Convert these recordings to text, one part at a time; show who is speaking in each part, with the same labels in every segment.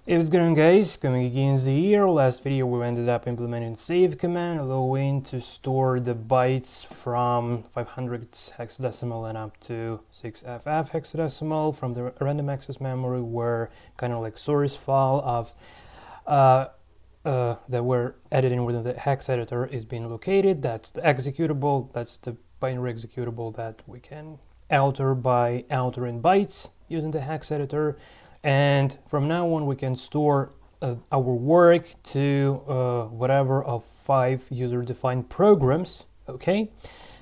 Speaker 1: Hey, what's going on, guys? Coming again here. Last video we ended up implementing save command, allowing to store the bytes from 500 hexadecimal and up to 6FF hexadecimal from the random access memory, where kind of like source file of that we're editing within the hex editor is being located. That's the executable. That's the binary executable that we can alter by altering bytes using the hex editor. And from now on, we can store our work to whatever of 5 user-defined programs, okay?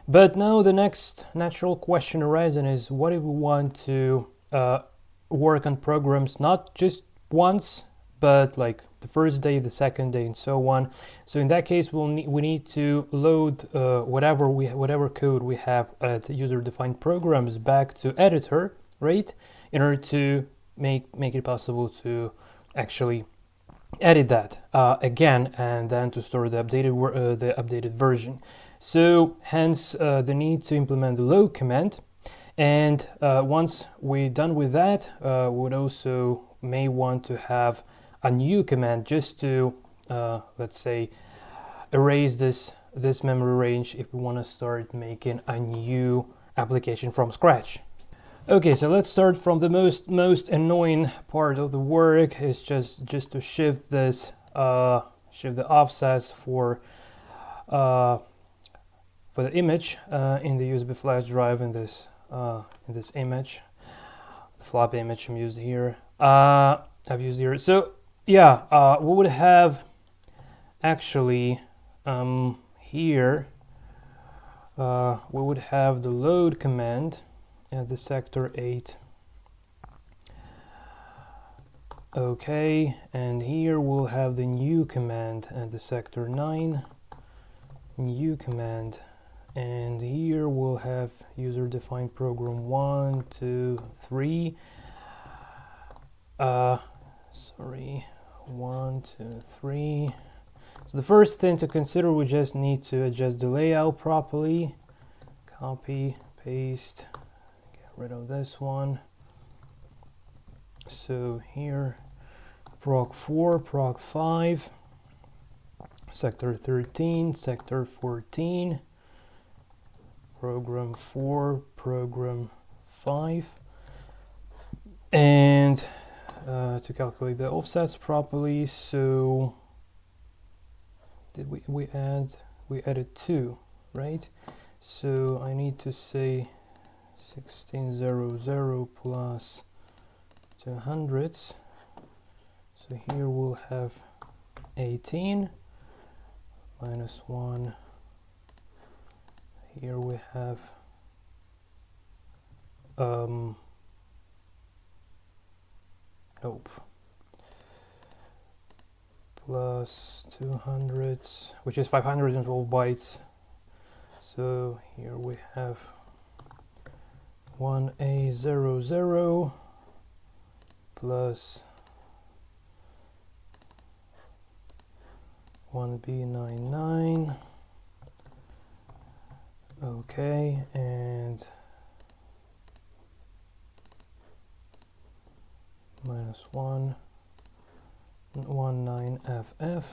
Speaker 1: But now the next natural question arising is, what if we want to work on programs not just once, but like the first day, the second day, and so on? So in that case, we need to load whatever code we have at user-defined programs back to editor, right? In order to make it possible to actually edit that again, and then to store the updated version. So hence the need to implement the load command. And once we're done with that, we would also may want to have a new command just to let's say erase this memory range if we want to start making a new application from scratch. Okay, so let's start from the most annoying part of the work. Is just to shift this shift the offsets for the image in the USB flash drive in this image, the floppy image I've used here. So yeah, we would have actually here we would have the load command at the sector 8. Okay, and here we'll have the new command at the sector 9, new command, and here we'll have user-defined program 1, 2, 3. Sorry, 1, 2, 3. So the first thing to consider, we just need to adjust the layout properly. Copy, paste. Rid of this one. So here, prog 4, prog 5, sector 13, sector 14, program 4, program 5, and to calculate the offsets properly. So did we added 2, right? So I need to say 1600 plus 200. So here we'll have 18 minus 1. Here we have nope, plus 200, which is 512 bytes. So here we have 1A00 plus 1B99. Okay, and minus 1, 19FF,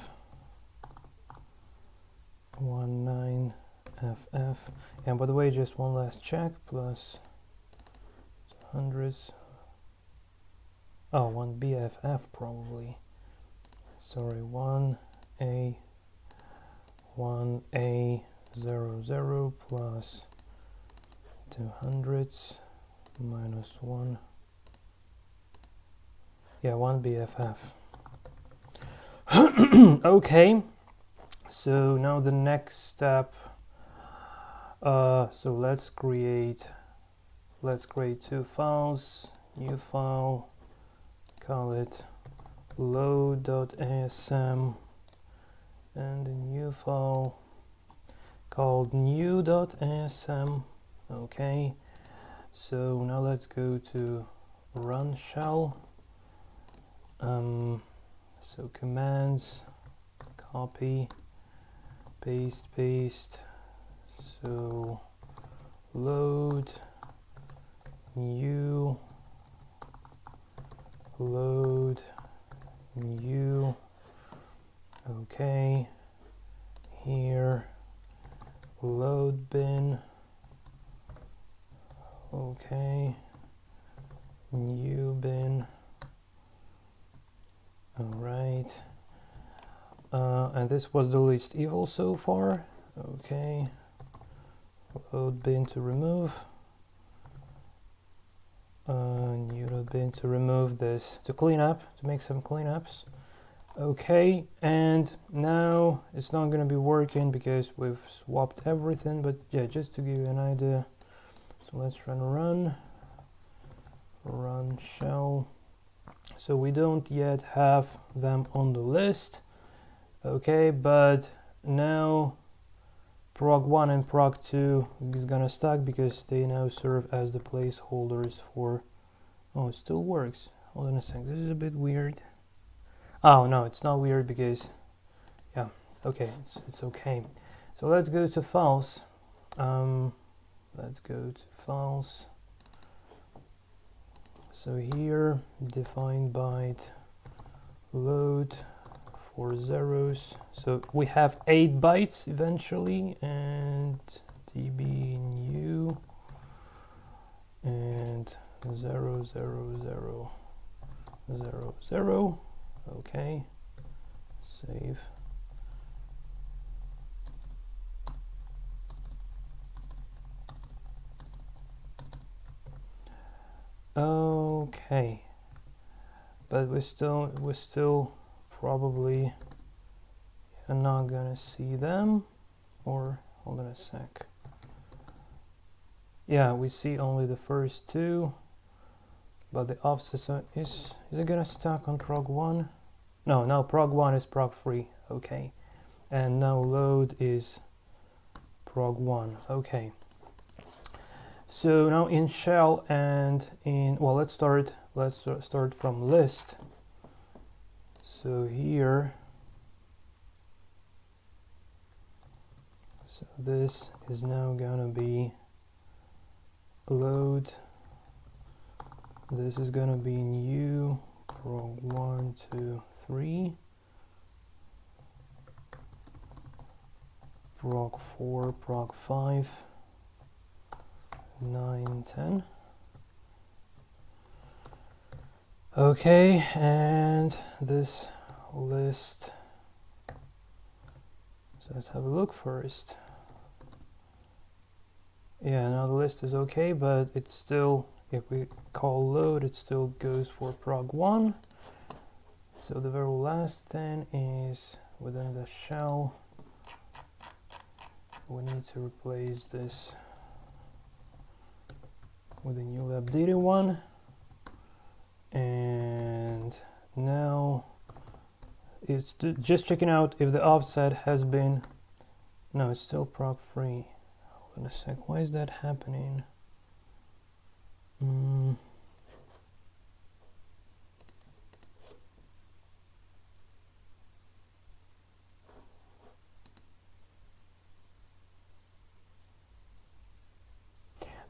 Speaker 1: 19FF. And by the way, just one last check, plus hundreds. Oh, 1BFF probably. Sorry, 1A00 plus 200 minus 1. Yeah, 1BFF. Okay. So now the next step. So let's create 2 files. New file, call it load.asm, and a new file called new.asm. Okay, so now let's go to run shell. So commands, copy, paste. So load new Okay, here, load bin. Okay, new bin. All right, and this was the least evil so far. Okay, load bin to remove. New load bin to remove this, to clean up, to make some cleanups. Okay, and now it's not going to be working because we've swapped everything, but yeah, just to give you an idea. So let's run shell. So we don't yet have them on the list. Okay, but now prog1 and prog2 is gonna stack because they now serve as the placeholders for... Oh, it still works. Hold on a sec, this is a bit weird. Oh no, it's not weird because... Yeah, okay, it's okay. So let's go to files. Let's go to files. So here, define byte load for zeros. So we have 8 bytes eventually, and db new and 0 0 0 0 0. Okay, save. Okay, but we're still probably not gonna see them, or hold on a sec. Yeah, we see only the first 2, but the offset is it gonna stack on prog1? No, prog1 is prog3. Okay, and now load is prog1. Okay. So now in shell and in, well, let's start from list. So here, so this is now gonna be load. This is gonna be new prog 1 2 3, prog 4, prog 5, 9, 10. Okay, and this list. So let's have a look first. Yeah, now the list is okay, but it's still, if we call load, it still goes for prog1. So the very last thing is within the shell, we need to replace this with a newly updated one. And now it's just checking out if the offset has been, no, it's still prog3. Hold on a sec, why is that happening?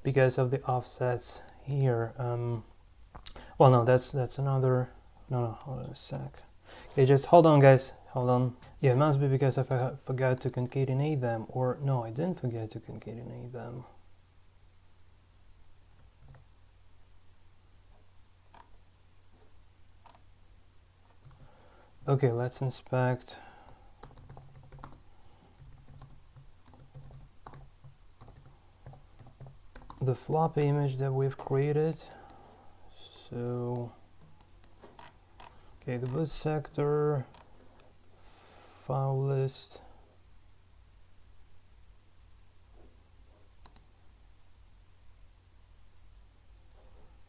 Speaker 1: Because of the offsets here. Well, no, that's another. No, hold on a sec. Okay, just hold on, guys. Hold on. Yeah, it must be because I forgot to concatenate them, or no, I didn't forget to concatenate them. Okay, let's inspect. The floppy image that we've created. So, okay, the boot sector, file list,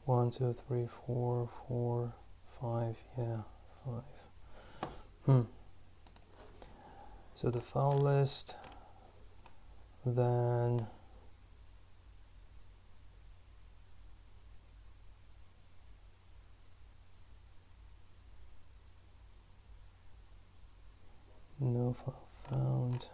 Speaker 1: one, two, three, four, 5, yeah, 5. So the file list, then no file found.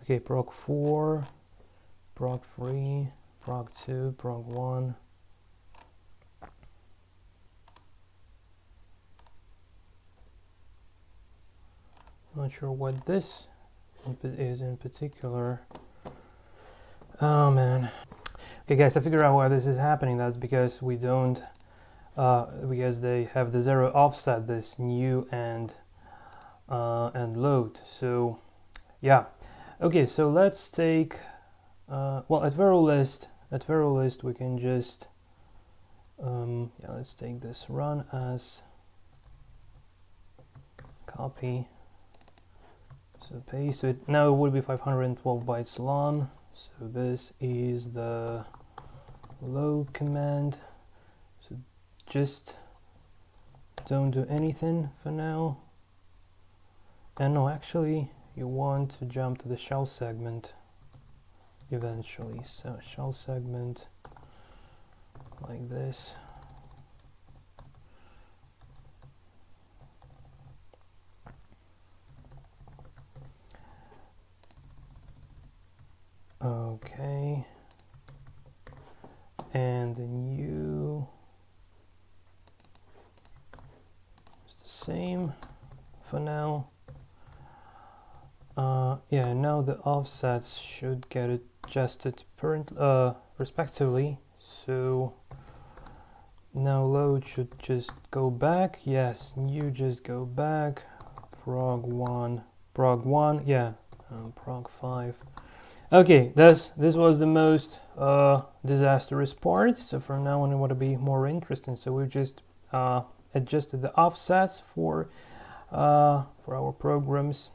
Speaker 1: Okay, prog 4, prog 3, prog 2, prog 1. Not sure what this is in particular. Oh man. Okay guys, I figured out why this is happening. That's because we don't, because they have the 0 offset, this new and load. So yeah. Okay, so let's take, well, at very least we can just, yeah, let's take this run as copy. So paste, so now it would be 512 bytes long. So this is the load command. So just don't do anything for now. And no, actually you want to jump to the shell segment eventually. So shell segment like this. Okay, and the new is the same for now. Yeah, now the offsets should get adjusted respectively. So now load should just go back. Yes, new just go back. Prog 1, yeah, prog 5. Okay, this was the most disastrous part. So from now on it would be more interesting. So we've just adjusted the offsets for our programs.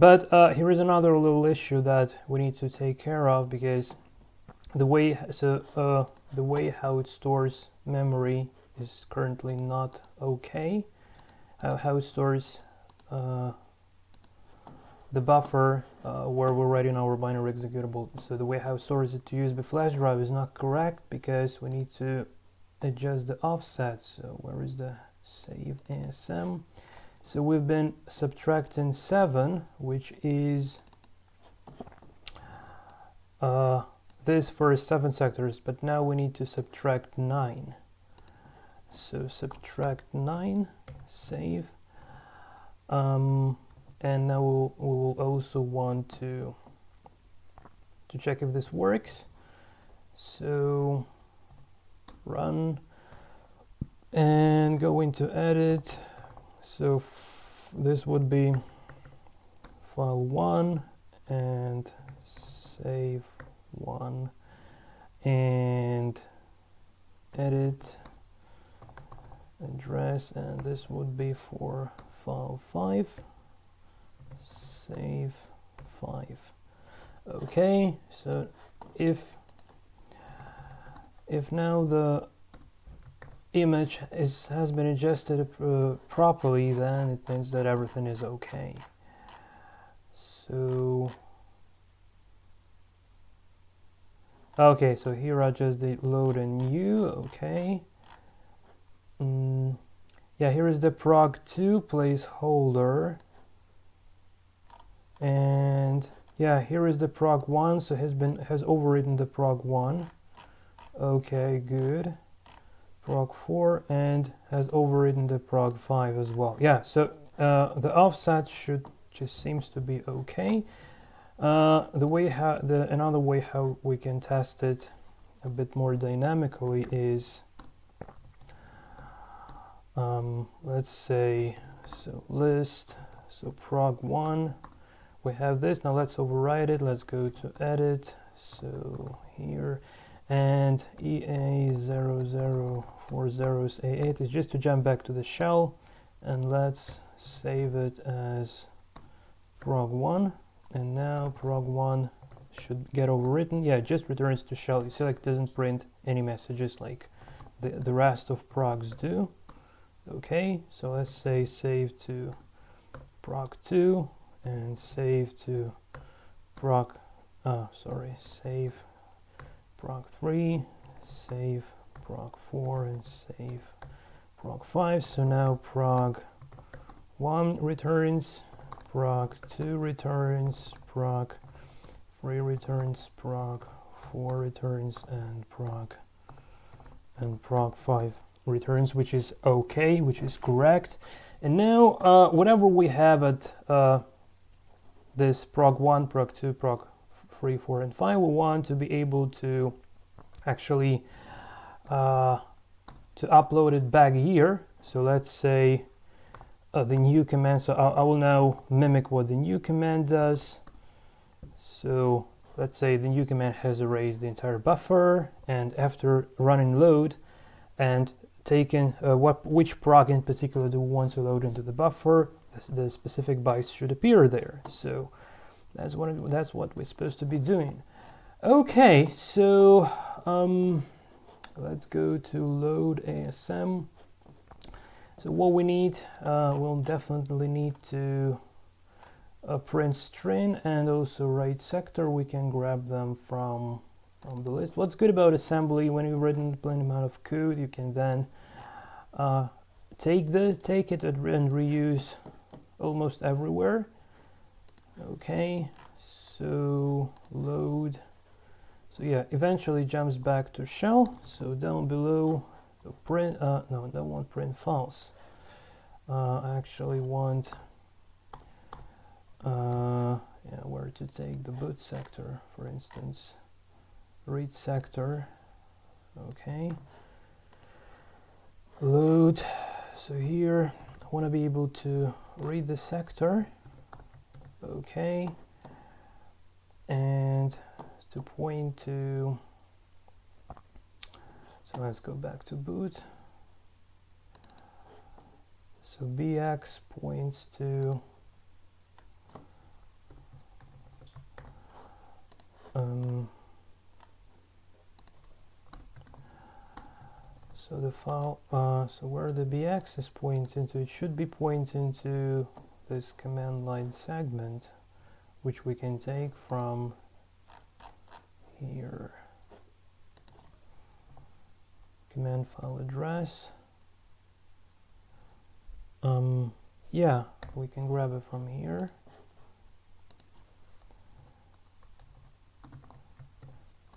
Speaker 1: But here is another little issue that we need to take care of, because the way how it stores memory is currently not okay. How it stores the buffer where we're writing our binary executable. So the way how it stores it to USB flash drive is not correct, because we need to adjust the offset. So where is the save ASM? So we've been subtracting 7, which is this for 7 sectors, but now we need to subtract 9. So subtract 9, save. And now we will also want to check if this works. So run and go into edit. So this would be file 1 and save 1 and edit address, and this would be for file 5, save 5. Okay, so if now the image has been adjusted properly, then it means that everything is okay. So okay, so here I just did load a new. Okay, yeah, here is the prog 2 placeholder, and yeah, here is the prog 1, so has overwritten the prog 1. Okay, good. Prog 4 and has overwritten the prog 5 as well. Yeah, so the offset just seems to be okay. Another way how we can test it a bit more dynamically is, let's say, so list, so prog 1, we have this. Now let's override it. Let's go to edit, so here, and EA0040A8 is just to jump back to the shell, and let's save it as prog 1. And now prog 1 should get overwritten. Yeah, it just returns to shell. You see, like, it doesn't print any messages like the rest of progs do. Okay, so let's say save to prog 2 and save to save prog 3, save prog 4, and save prog 5. So now prog 1 returns, prog 2 returns, prog 3 returns proc, 4 returns, and proc 5 returns, which is okay, which is correct. And now whatever we have at this proc 1, proc 2, proc 3, 4, and 5, we want to be able to actually to upload it back here. So let's say the new command, so I will now mimic what the new command does. So let's say the new command has erased the entire buffer, and after running load and taken which proc in particular do we want to load into the buffer, the specific bytes should appear there. So that's what we're supposed to be doing. Okay, so let's go to load ASM. So what we need, we'll definitely need to print string and also write sector. We can grab them from the list. What's good about assembly, when you've written plain amount of code, you can then take it and reuse almost everywhere. Okay, so load. So yeah, eventually jumps back to shell. So down below, the print. No, I don't want print false. I actually want yeah, where to take the boot sector, for instance. Read sector. Okay. Load. So here I want to be able to read the sector. Okay. And to point to, so let's go back to boot. So bx points to so the file, so where the bx is pointing to, it should be pointing to this command line segment, which we can take from here. Command file address. Yeah, we can grab it from here.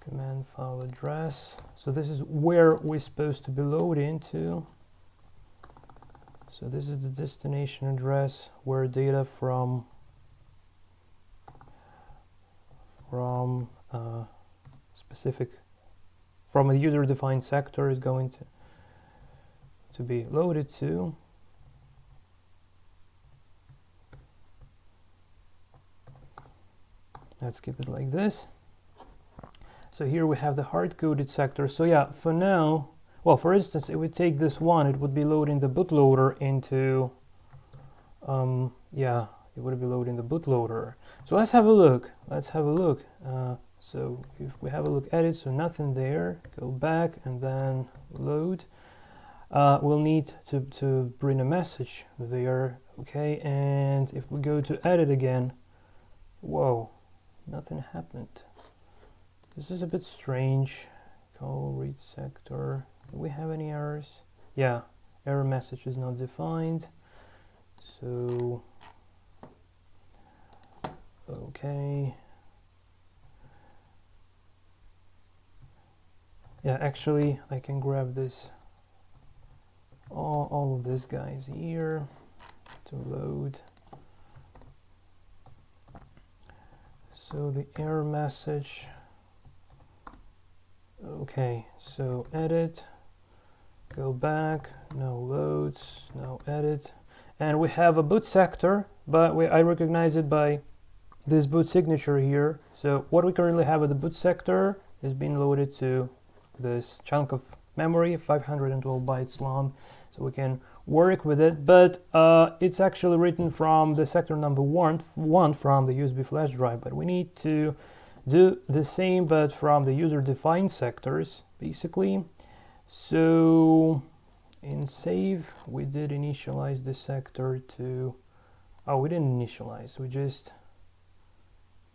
Speaker 1: Command file address. So this is where we're supposed to be loading to. So this is the destination address where data from specific, from a user-defined sector is going to be loaded to. Let's keep it like this. So here we have the hard-coded sector. So yeah, for now, well, for instance, if we take this one, it would be loading the bootloader into, yeah, it would be loading the bootloader. So let's have a look. Let's have a look. So if we have a look at it, so nothing there, go back and then load. We'll need to bring a message there, okay? And if we go to edit again, whoa, nothing happened. This is a bit strange. Call read sector. Do we have any errors? Yeah, error message is not defined. So, okay. Yeah, actually, I can grab this, all of these guys here to load. So the error message. Okay, so edit, go back, no loads, no edit, and we have a boot sector, but I recognize it by this boot signature here. So what we currently have at the boot sector is being loaded to this chunk of memory, 512 bytes long, so we can work with it, but it's actually written from the sector number one from the USB flash drive, but we need to do the same but from the user-defined sectors, basically. So in save, we did initialize the sector to, oh, we didn't initialize, we just,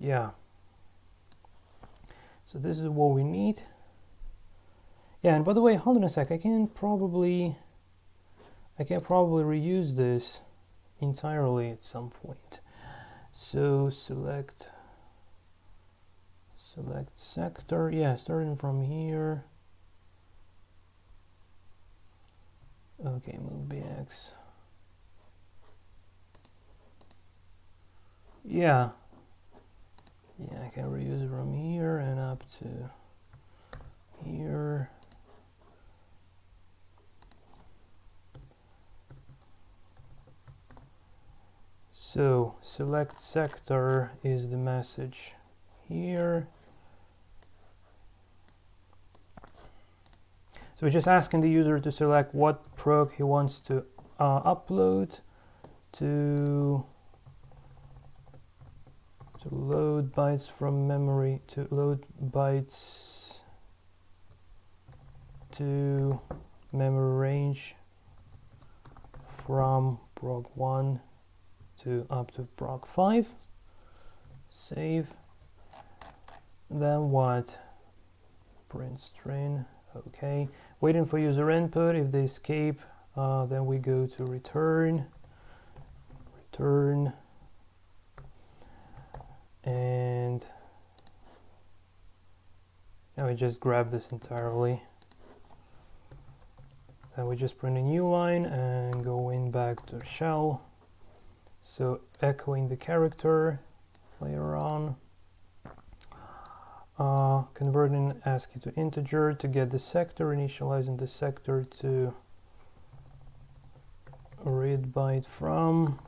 Speaker 1: yeah. So this is what we need. Yeah, and by the way, hold on a sec, I can probably reuse this entirely at some point. So select select sector, yeah, starting from here. Okay, move BX. Yeah, I can reuse it from here and up to here. So select sector is the message here. So we're just asking the user to select what prog he wants to upload to load bytes from memory, to load bytes to memory range from prog 1 to up to prog 5. Save. Then what? Print string. Okay. Waiting for user input. If they escape, then we go to return. And now we just grab this entirely. Then we just print a new line and go in back to shell. So echoing the character later on. Converting ASCII to integer to get the sector, initializing the sector to read byte from.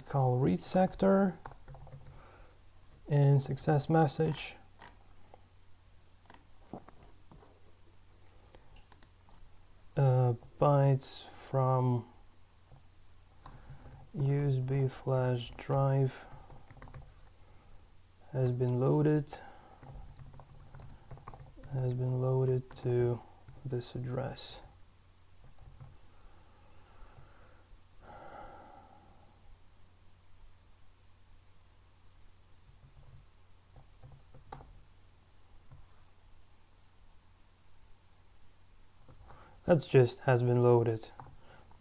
Speaker 1: Call read sector and success message. Bytes from USB flash drive has been loaded to this address. That's just has been loaded.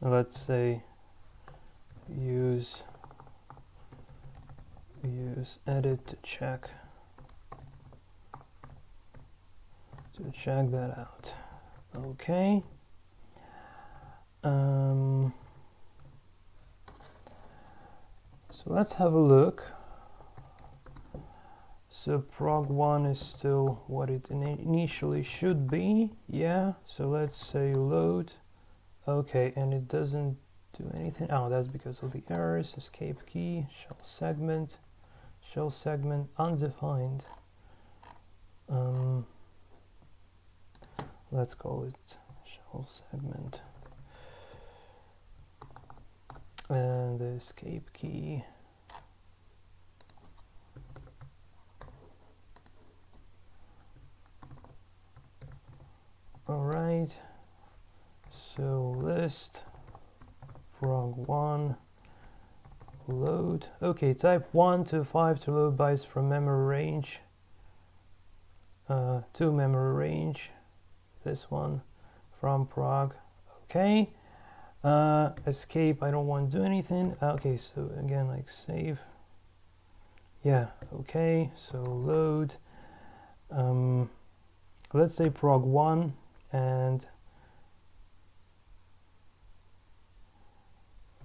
Speaker 1: Now let's say use edit to check that out. Okay. So let's have a look. So prog 1 is still what it initially should be. Yeah, so let's say load. Okay, and it doesn't do anything. Oh, that's because of the errors. Escape key, shell segment undefined. Let's call it shell segment. And the escape key. All right, so list prog 1 load. Okay, type 1 to 5 to load bytes from memory range to memory range. This one from prog. Okay. Escape, I don't want to do anything. Okay, so again, like save. Yeah, okay, so load. Let's say prog 1 and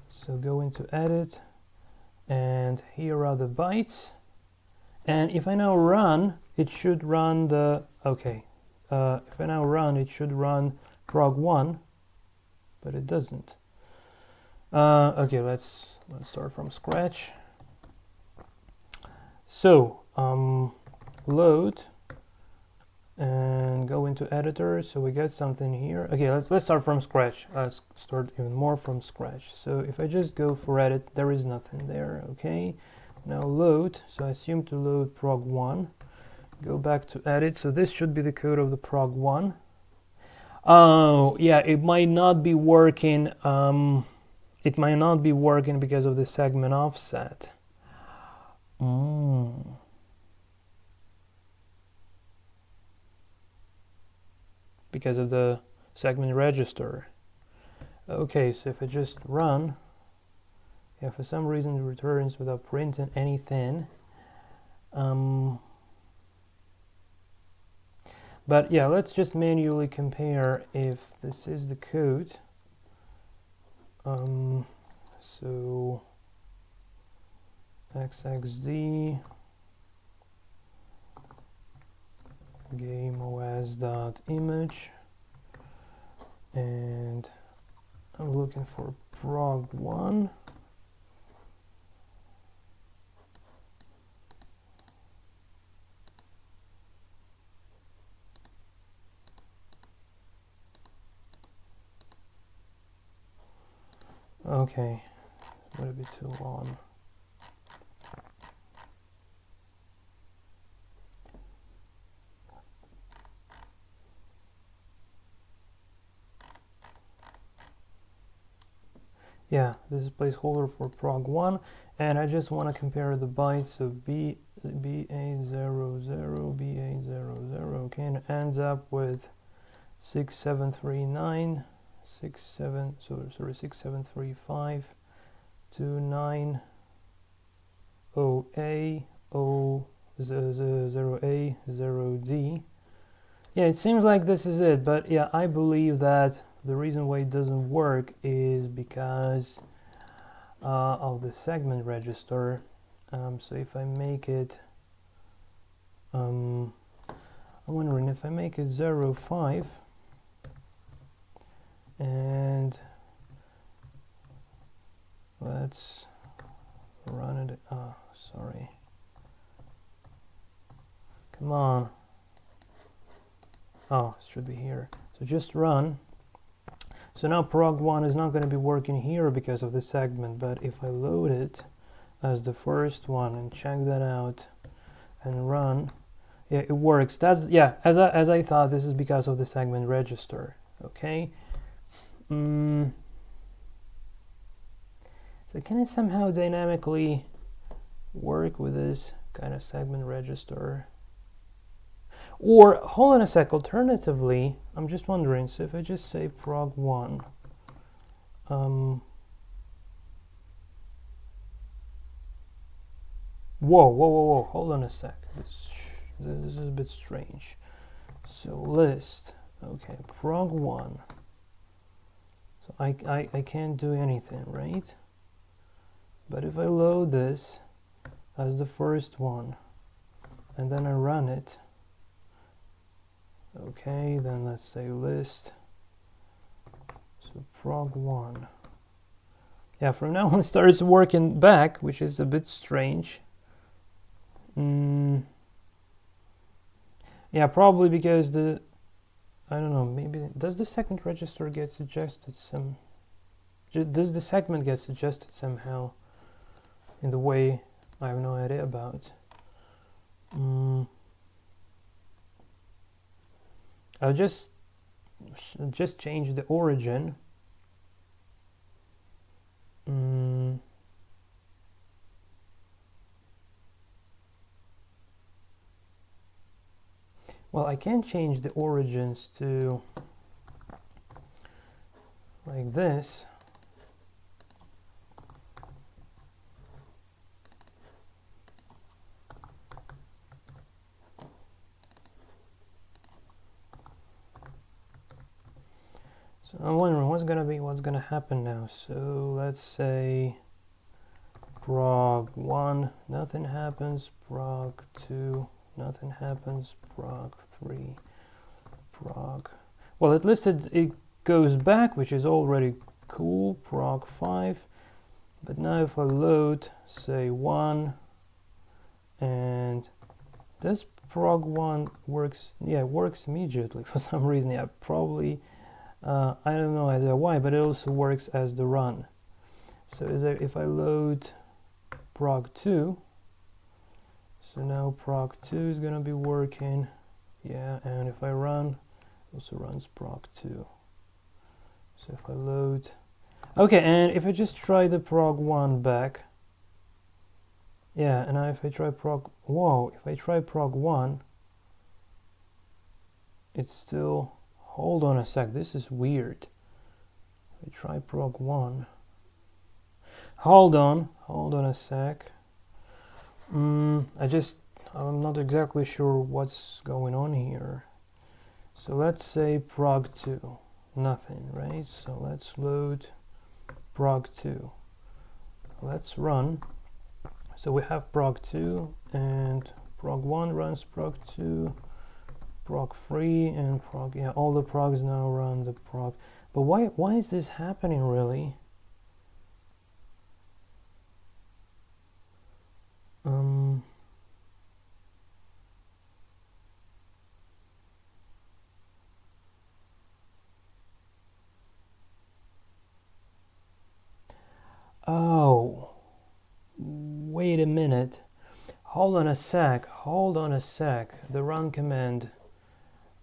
Speaker 1: so go into edit and here are the bytes, and if I now run it should run the if I now run it should run prog 1, but it doesn't. Okay, let's start from scratch. So load and go into editor, so we get something here. Okay, let's start from scratch. Let's start even more from scratch. So if I just go for edit, there is nothing there. Okay, now load, so I assume to load prog 1. Go back to edit, so this should be the code of the prog 1. Oh yeah, it might not be working. It might not be working because of the segment offset. Because of the segment register. Okay, so if I just run, if for some reason it returns without printing anything, But yeah, let's just manually compare if this is the code. So xxd GameOS.image, and I'm looking for prog1. Okay, a little bit too long. Yeah, this is placeholder for prog1, and I just want to compare the bytes. So B800, B800, okay, and it ends up with 6739, 6735, 29, OA, 0A, 0D. Yeah, it seems like this is it, but yeah, I believe that the reason why it doesn't work is because of the segment register. So if I make it, I'm wondering if I make it 05 and let's run it. Oh, sorry. Come on. Oh, it should be here. So just run. So now prog1 is not going to be working here because of the segment, but if I load it as the first one and check that out and run, yeah, it works. That's, yeah, as I thought, this is because of the segment register. Okay. So can I somehow dynamically work with this kind of segment register? Or, hold on a sec, alternatively, I'm just wondering, so if I just say prog1, whoa, hold on a sec, this is a bit strange. So list, okay, prog1, so I can't do anything, right? But if I load this as the first one, and then I run it, okay, then let's say list, so prog1. Yeah, from now on it starts working back, which is a bit strange. Yeah, probably because I don't know, maybe, does the second register get suggested does the segment get suggested somehow in the way I have no idea about? I'll just change the origin. Well, I can change the origins to like this. So I'm wondering what's gonna happen now. So let's say prog1, nothing happens. Prog2, nothing happens. Prog3, well, at least it goes back, which is already cool. Prog5, but now if I load, say 1, and this prog1 works. Yeah, it works immediately for some reason. Yeah, probably. I don't know why, but it also works as the run. So if I load prog2, so now prog2 is gonna be working. Yeah, and if I run, it also runs prog2. So if I load, okay, and if I just try the prog1 back, yeah, and now if I try if I try prog1, it's still. Hold on a sec, this is weird. I try prog1. Hold on a sec. I just I'm not exactly sure what's going on here. So let's say prog2, nothing, right? So let's load prog2. Let's run. So we have prog2 and prog1 runs prog2, prog3 and prog, yeah, all the progs now run the prog. But why is this happening really? Oh, wait a minute. Hold on a sec. The run command.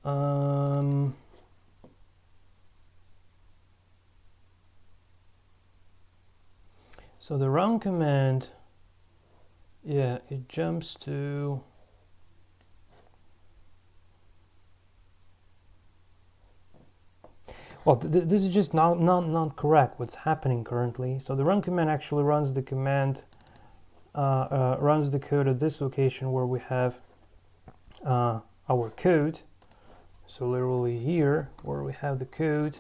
Speaker 1: So the run command, yeah, it jumps to well, this is just not correct what's happening currently. So the run command actually runs the command, runs the code at this location where we have our code. So literally here where we have the code,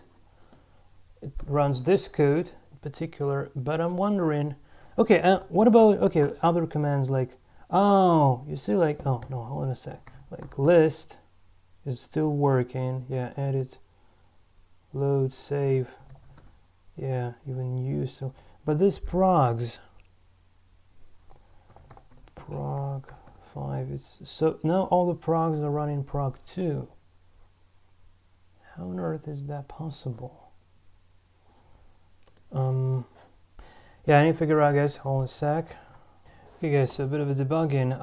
Speaker 1: it runs this code in particular. But I'm wondering, okay, what about other commands like, oh, you see, like, oh no, hold on a sec, like list is still working. Yeah, edit, load, save, yeah, even use to, but this prog 5, it's so now all the progs are running prog2. How on earth is that possible? Yeah, I need to figure out, guys. Hold on a sec. Okay, guys, so a bit of a debugging.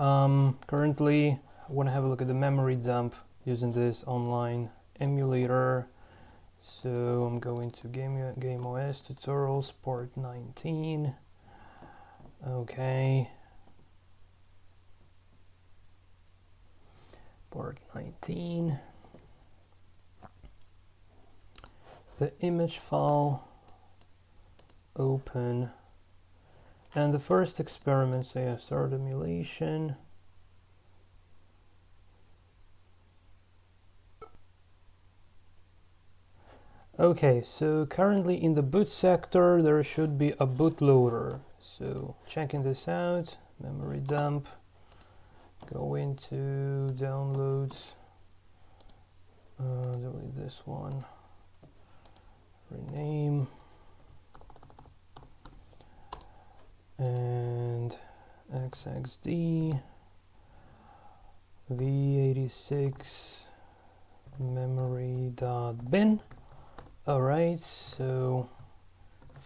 Speaker 1: Currently, I want to have a look at the memory dump using this online emulator. So I'm going to GameOS tutorials, port 19. Okay. Port 19. The image file, open. And the first experiment, so yeah, start emulation. Okay, so currently in the boot sector, there should be a bootloader. So checking this out, memory dump, go into downloads, delete this one, rename, and xxd v86 memory.bin. Alright, so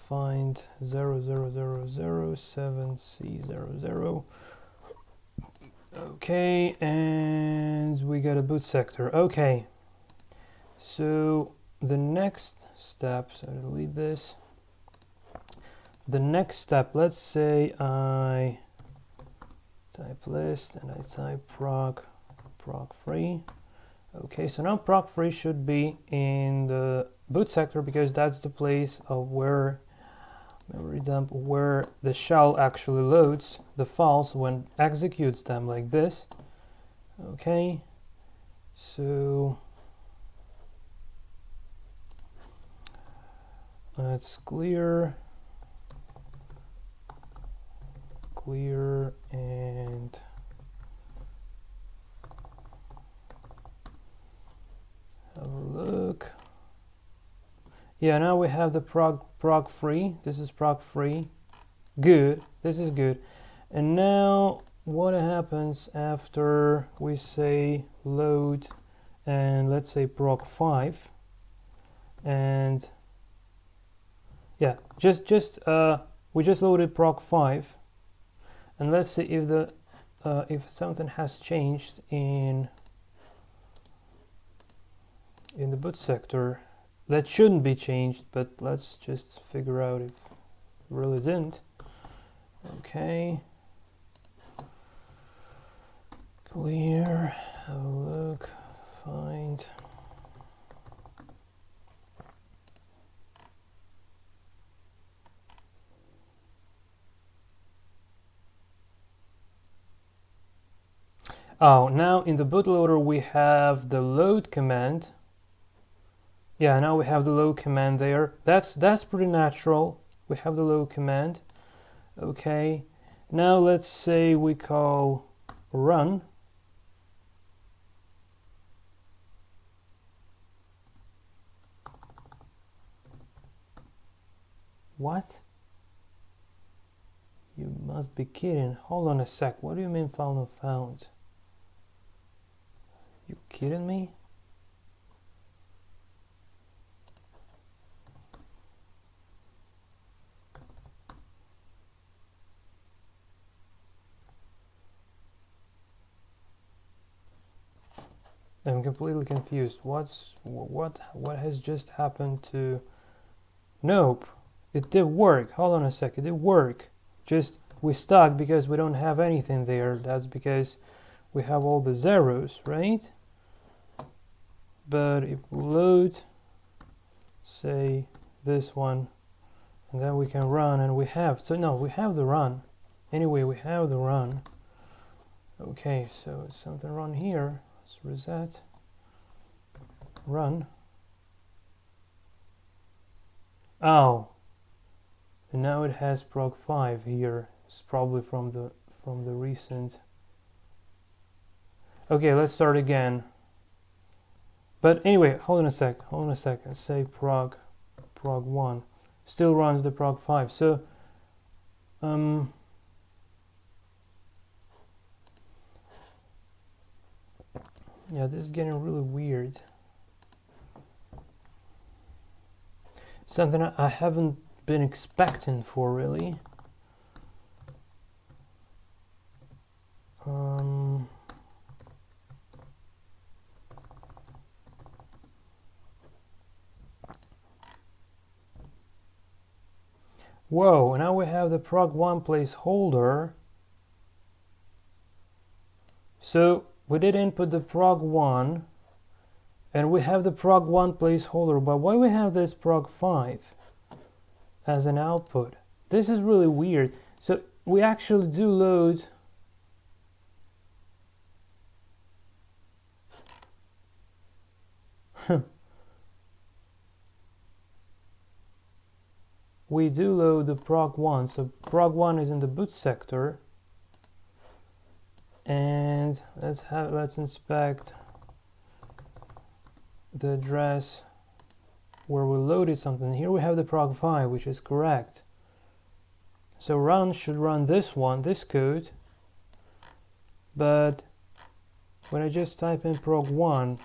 Speaker 1: find 00007C00. Okay, and we got a boot sector. Okay, so the next step, so delete this. The next step, let's say I type list and I type prog3. Okay, so now prog3 should be in the boot sector because that's the place of where memory dump, where the shell actually loads the files when executes them like this. Okay, so let's clear and have a look. Yeah, now we have the prog3. This is prog3. Good. This is good. And now what happens after we say load and let's say prog5, and yeah, we just loaded prog5, and let's see if the if something has changed in the boot sector. That shouldn't be changed, but let's just figure out if it really didn't. Okay, clear, have a look, find. Oh, now in the bootloader we have the load command. Yeah, now we have the load command there. That's pretty natural. We have the load command. Okay. Now let's say we call run. What? You must be kidding. Hold on a sec. What do you mean found not found? You kidding me? I'm completely confused. What has just happened to... Nope. It did work. Hold on a sec. It did work. Just we stuck because we don't have anything there. That's because we have all the zeros, right? But if we load, say this one, and then we can run, and we have, so no, we have the run. Anyway, we have the run. Okay, so it's something wrong here. Let's reset. Run. Oh. And now it has proc 5 here. It's probably from the recent. Okay, let's start again. But anyway, hold on a sec. Let's say proc 1 still runs the proc 5. So yeah, this is getting really weird. Something I haven't been expecting for really. Whoa, now we have the proc 1 placeholder. So we did input the proc 1 and we have the proc 1 placeholder, but why we have this proc 5 as an output? This is really weird. So we actually do load we do load the proc 1. So proc 1 is in the boot sector. And let's inspect the address where we loaded something. Here we have the proc 5, which is correct. So run should run this one, this code. But when I just type in proc 1,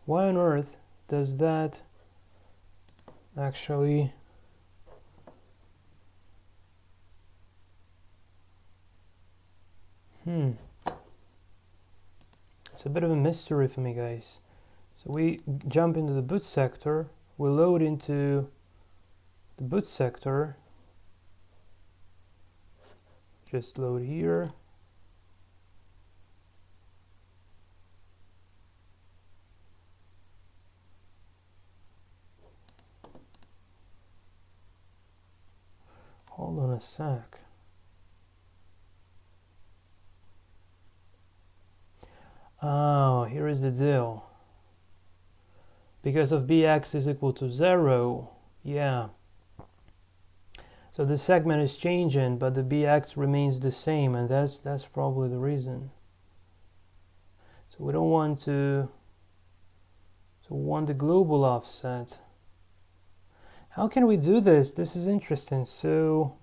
Speaker 1: why on earth does that actually It's a bit of a mystery for me, guys. So we jump into the boot sector, we load into the boot sector, just load here. Hold on a sec. Oh, here is the deal. Because of bx is equal to 0, yeah. So the segment is changing, but the bx remains the same, and that's probably the reason. So we don't want to. So we want the global offset. How can we do this? This is interesting. So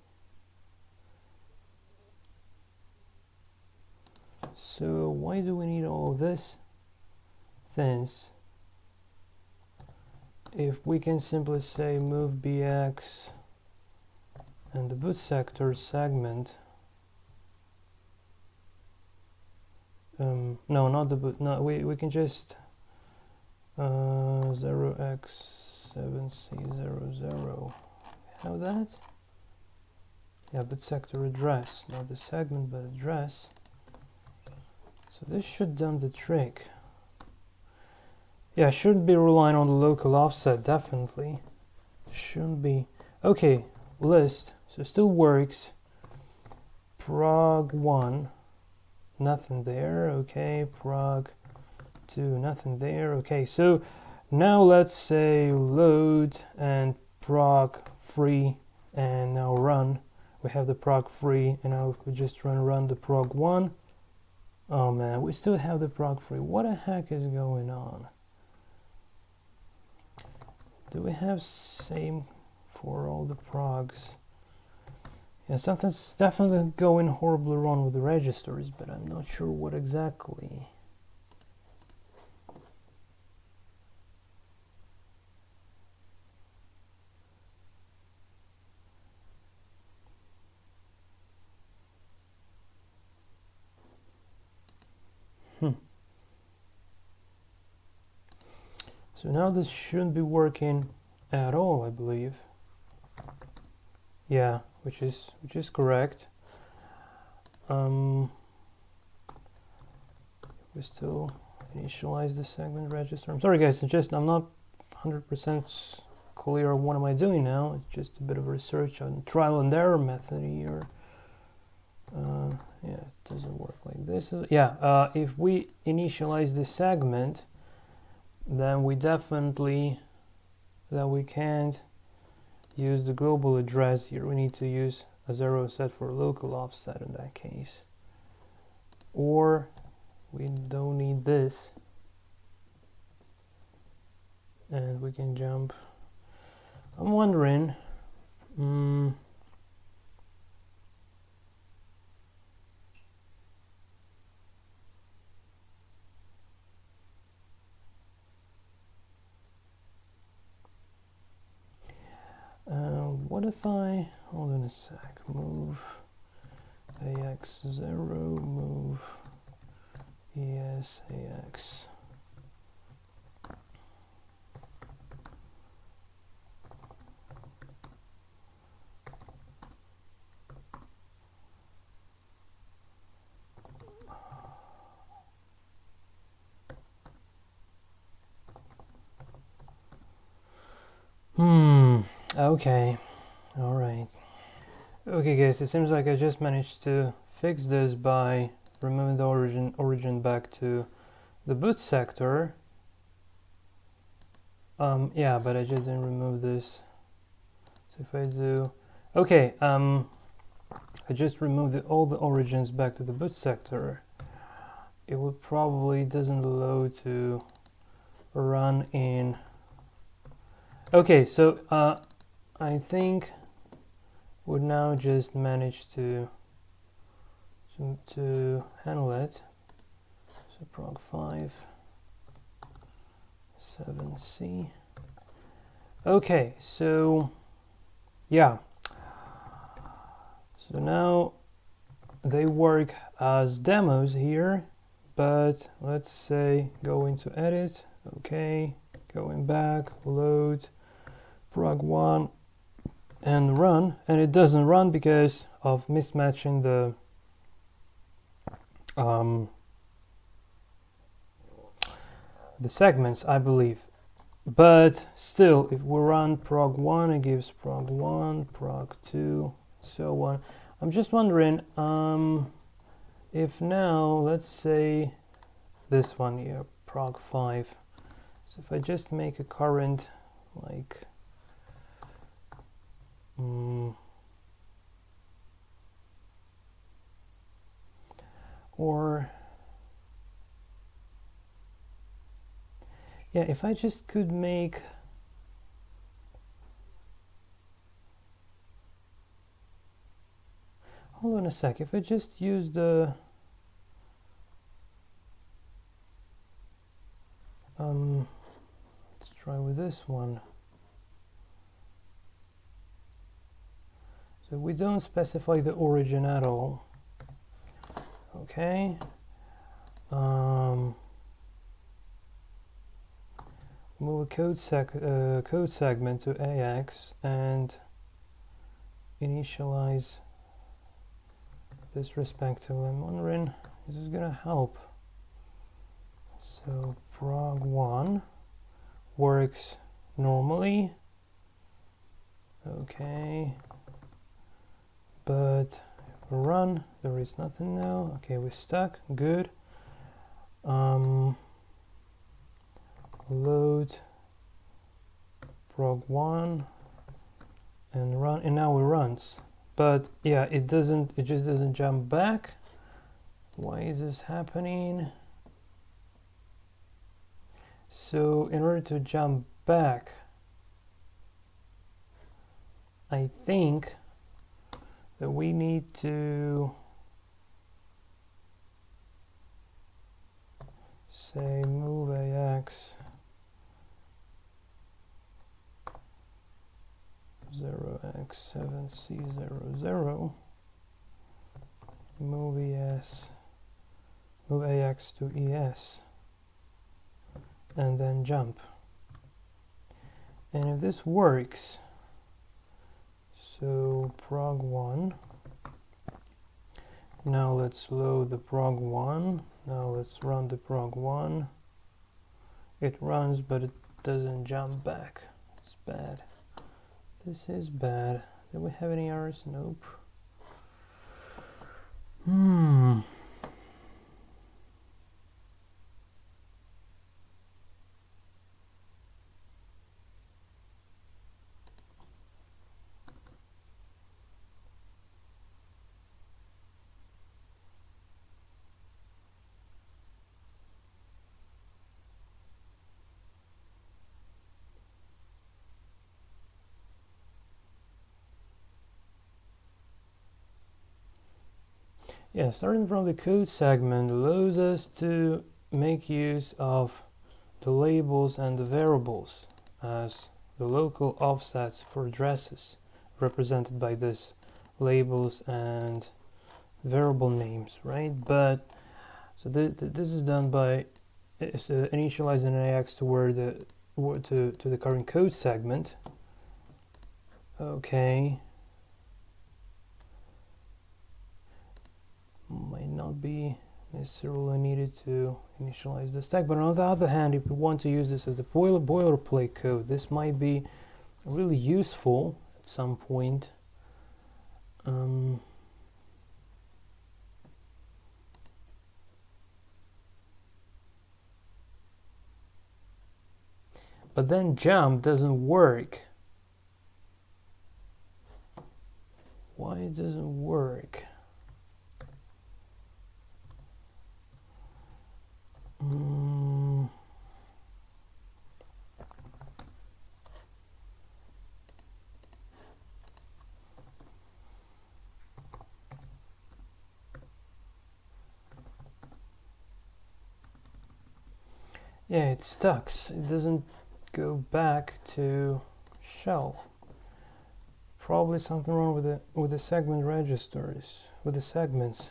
Speaker 1: why do we need all of this things if we can simply say move bx and the boot sector segment? No, not the boot. No, we can just 0x7c00. Have that? Yeah, boot sector address, not the segment, but address. So this should done the trick. Yeah, I shouldn't be relying on the local offset, definitely. Shouldn't be. Okay, list. So still works. Prog 1. nothing there. Okay, prog 2, nothing there. Okay, so now let's say load and prog 3, and now run. We have the prog 3, and now if we just run the prog 1. Oh man, we still have the prog 3. What the heck is going on? Do we have same for all the progs? Yeah, something's definitely going horribly wrong with the registers, but I'm not sure what exactly. So now this shouldn't be working at all, I believe. Yeah, which is correct. We still initialize the segment register. I'm sorry guys, I'm not 100% clear on what am I doing now. It's just a bit of research on trial and error method here. Yeah, it doesn't work like this. Yeah, if we initialize the segment, then we can't use the global address here. We need to use a 0 set for local offset in that case. Or we don't need this. And we can jump. I'm wondering, what if I, hold on a sec, move AX0, move ESAX. Okay, all right. Okay guys, it seems like I just managed to fix this by removing the origin back to the boot sector. Yeah, but I just didn't remove this. So if I do, okay, I just removed all the origins back to the boot sector. It would probably doesn't load to run in. Okay, so I think we now just managed to handle it. So prog 5 7C. Okay, so yeah, so now they work as demos here, but let's say go into edit. Okay, going back, load prog 1 and run, and it doesn't run because of mismatching the segments, I believe. But still, if we run prog 1, it gives prog 1, prog 2, so on. I'm just wondering if now, let's say this one here, prog 5. So if I just make a current like or yeah, if I just could make hold on a sec, if I just use the let's try with this one. So we don't specify the origin at all. Okay. Move a code segment to AX and initialize this respectively. I'm wondering, is this gonna help? So prog 1 works normally. Okay. But if run. There is nothing now. Okay, we're stuck. Good. Load prog1 and run, and now it runs. But yeah, it just doesn't jump back. Why is this happening? So in order to jump back, I think that we need to say move AX 0x7C00, move AX to ES, and then jump. And if this works, so prog1, now let's load the prog1, now let's run the prog1. It runs, but it doesn't jump back. It's bad. This is bad. Do we have any errors? Nope. Yeah, starting from the code segment allows us to make use of the labels and the variables as the local offsets for addresses represented by this labels and variable names, right? But so this is done by initializing an AX to where to the current code segment. Okay. Might not be necessarily needed to initialize the stack, but on the other hand, if we want to use this as the boilerplate code, this might be really useful at some point. But then jump doesn't work. Why it doesn't work? Yeah, it stucks. It doesn't go back to shell. Probably something wrong with the segment registers, with the segments.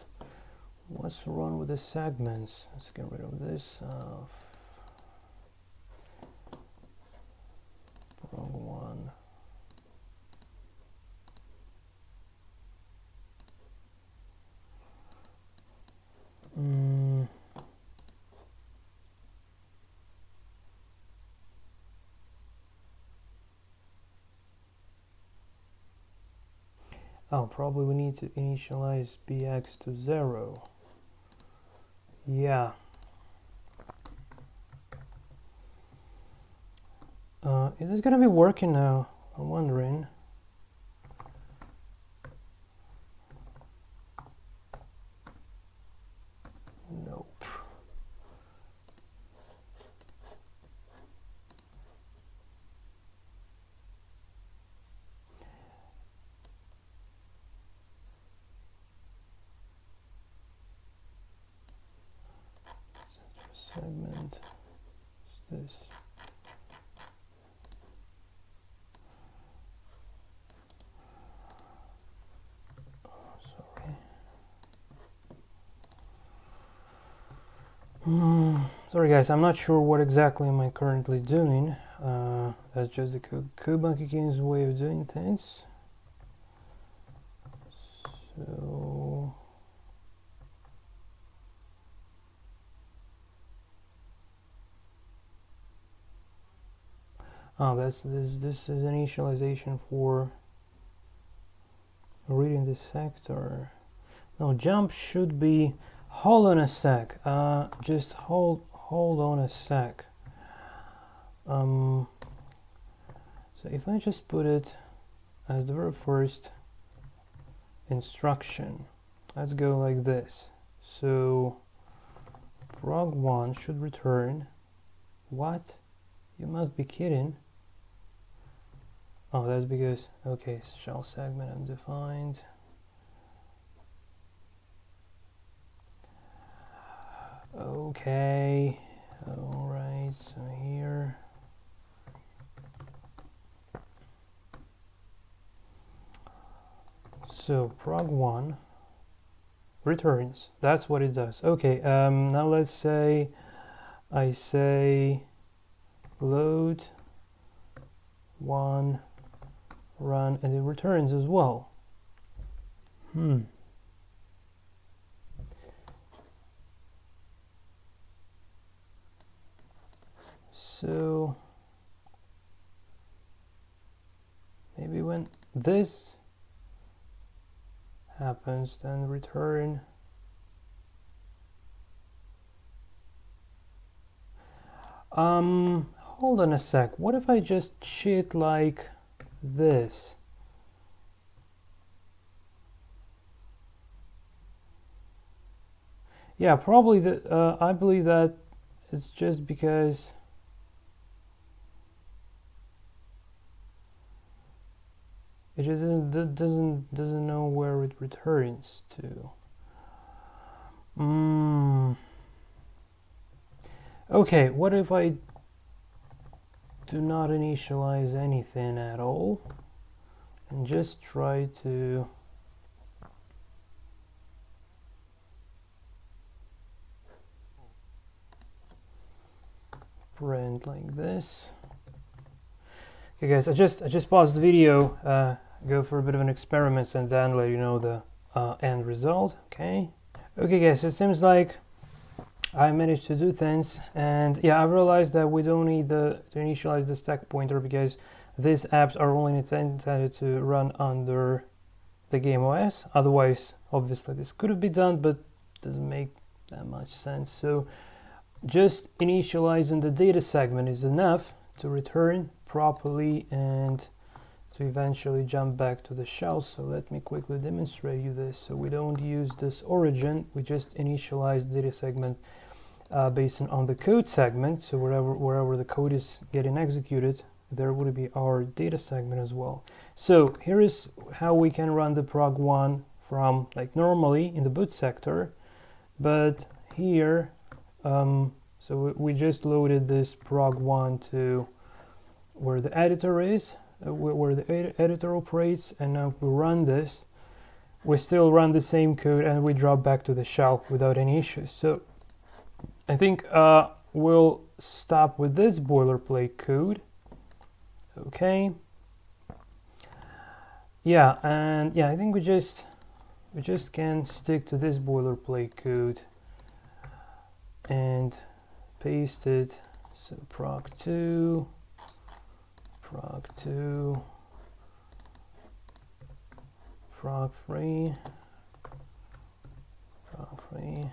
Speaker 1: What's wrong with the segments? Let's get rid of this. Wrong one. Oh, probably we need to initialize bx to 0. Yeah. Is this gonna be working now? I'm wondering. Nope. Segment. What's this? Sorry guys, I'm not sure what exactly am I currently doing. That's just the Kubernetes King's way of doing things. So this is initialization for reading this sector. No, jump should be, hold on a sec, just hold on a sec. So if I just put it as the very first instruction, let's go like this. So prog1 should return, what? You must be kidding. Oh, that's because, okay, shell segment undefined. Okay, all right, so here. So prog1 returns, that's what it does. Okay, now let's say I say load 1 run, and it returns as well. So maybe when this happens, then return. Hold on a sec. What if I just cheat like this? Yeah, probably I believe that it's just because it just doesn't know where it returns to. Okay, what if I do not initialize anything at all and just try to print like this? Okay guys, I just paused the video, go for a bit of an experiment, and then let you know the end result. Okay guys, so it seems like I managed to do things, and yeah, I realized that we don't need to initialize the stack pointer because these apps are only intended to run under the GameOS. Otherwise, obviously this could have been done, but doesn't make that much sense. So just initializing the data segment is enough to return properly and to eventually jump back to the shell. So let me quickly demonstrate you this. So we don't use this origin, we just initialize data segment based on the code segment. So wherever the code is getting executed, there would be our data segment as well. So here is how we can run the prog1 from like normally in the boot sector, but here so we just loaded this prog1 to where the editor is, where the editor operates, and now we run this. We still run the same code and we drop back to the shell without any issues. So I think we'll stop with this boilerplate code. Okay. Yeah, and yeah, I think we just can stick to this boilerplate code and paste it. So prog2, prog3, prog3,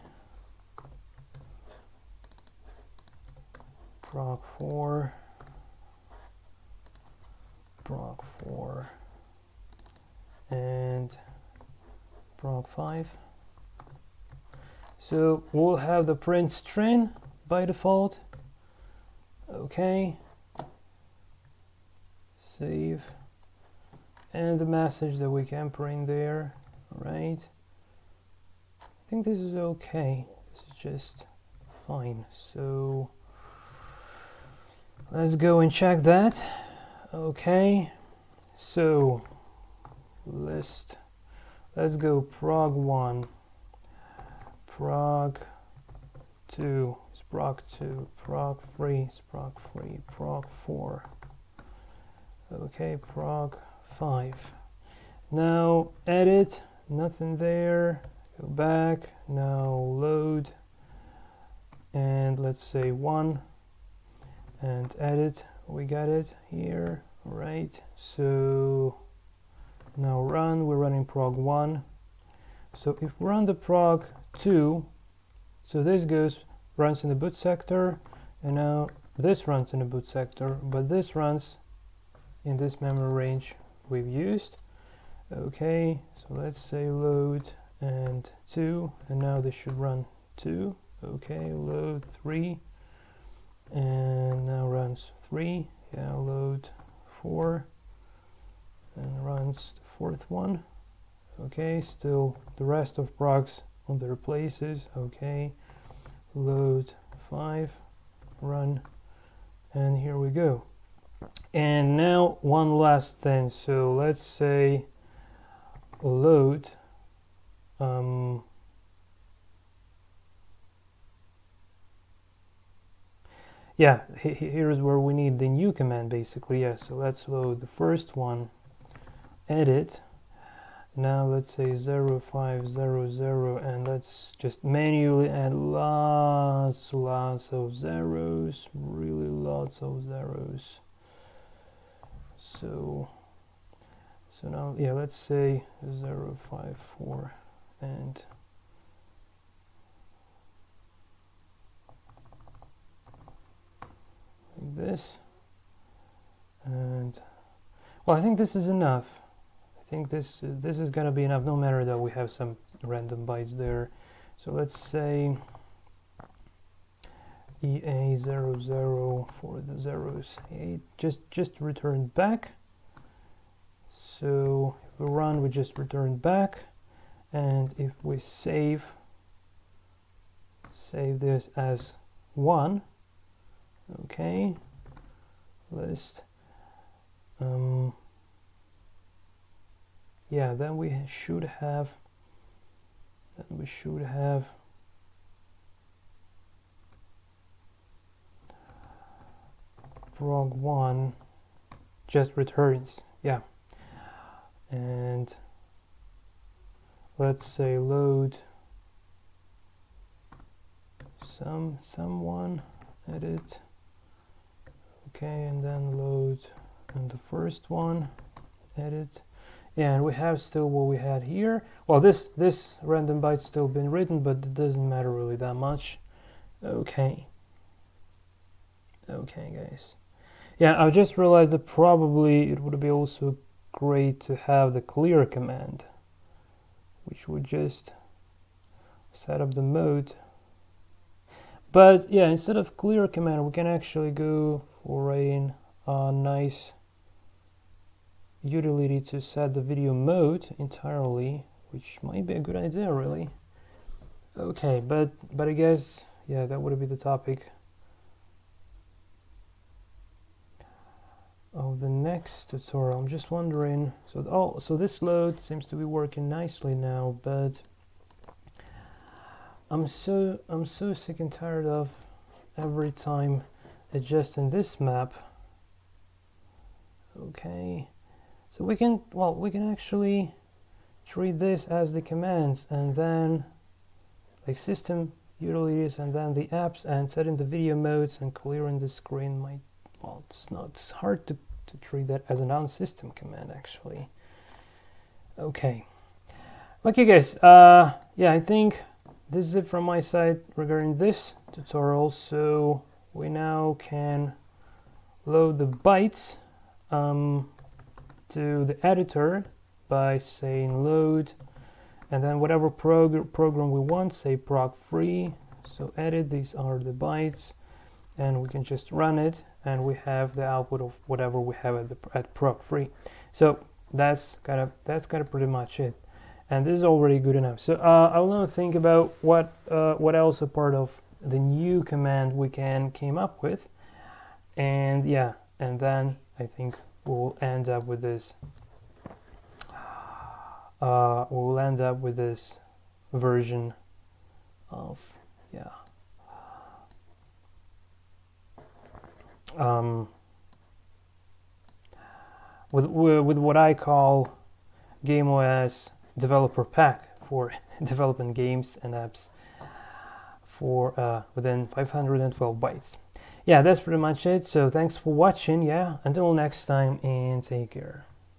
Speaker 1: prog4, prog4, and prog5. So we'll have the print string by default. Okay. Save. And the message that we can print there. All right. I think this is okay. This is just fine. So let's go and check that. Okay. So let's go prog1, prog2 is prog2, prog3 is prog3, prog4. Okay, prog5. Now edit, nothing there. Go back, now load, and let's say 1, and edit. We got it here. All right, so now run. We're running prog1. So if we run the prog 2, so this runs in the boot sector, and now this runs in the boot sector, but this runs in this memory range we've used. Okay, so let's say load and 2, and now this should run 2. Okay, load 3, and now runs 3. Yeah, load 4, and runs the fourth one. Okay, still the rest of progs on their places. Okay, load 5, run, and here we go. And now one last thing. So let's say load yeah, here's where we need the new command basically. Yeah, so let's load the first one, edit. Now let's say 0500, and let's just manually add lots of zeros, really lots of zeros. So now, yeah, let's say 054 and like this. And well, I think this is enough. I think this is gonna be enough, no matter that we have some random bytes there. So let's say EA00 for the zeros, just return back. So if we run, we just return back, and if we save this as 1, okay, list, yeah, then we should have prog1 just returns, yeah. And let's say load someone, edit, okay, and then load and the first one, edit. Yeah, and we have still what we had here. Well, this random byte's still been written, but it doesn't matter really that much. Okay, guys. Yeah, I just realized that probably it would be also great to have the clear command, which would just set up the mode. But yeah, instead of clear command, we can actually go for a nice utility to set the video mode entirely, which might be a good idea, really. Okay, but I guess, yeah, that would be the topic of the next tutorial. I'm just wondering, so this load seems to be working nicely now, but I'm so sick and tired of every time adjusting this map. Okay, so we can actually treat this as the commands, and then like system utilities, and then the apps, and setting the video modes and clearing the screen might, well, it's hard to treat that as a non-system command actually. Okay, guys, yeah, I think this is it from my side regarding this tutorial. So we now can load the bytes to the editor by saying load, and then whatever program we want, say prog3, so edit, these are the bytes, and we can just run it, and we have the output of whatever we have at prog3. So that's kind of pretty much it, and this is already good enough. So I will now think about what else a part of the new command we came up with, and yeah, and then I think we'll end up with this. We'll end up with this version of, yeah, with what I call GameOS developer pack for developing games and apps for within 512 bytes. Yeah, that's pretty much it. So thanks for watching. Yeah, until next time, and take care.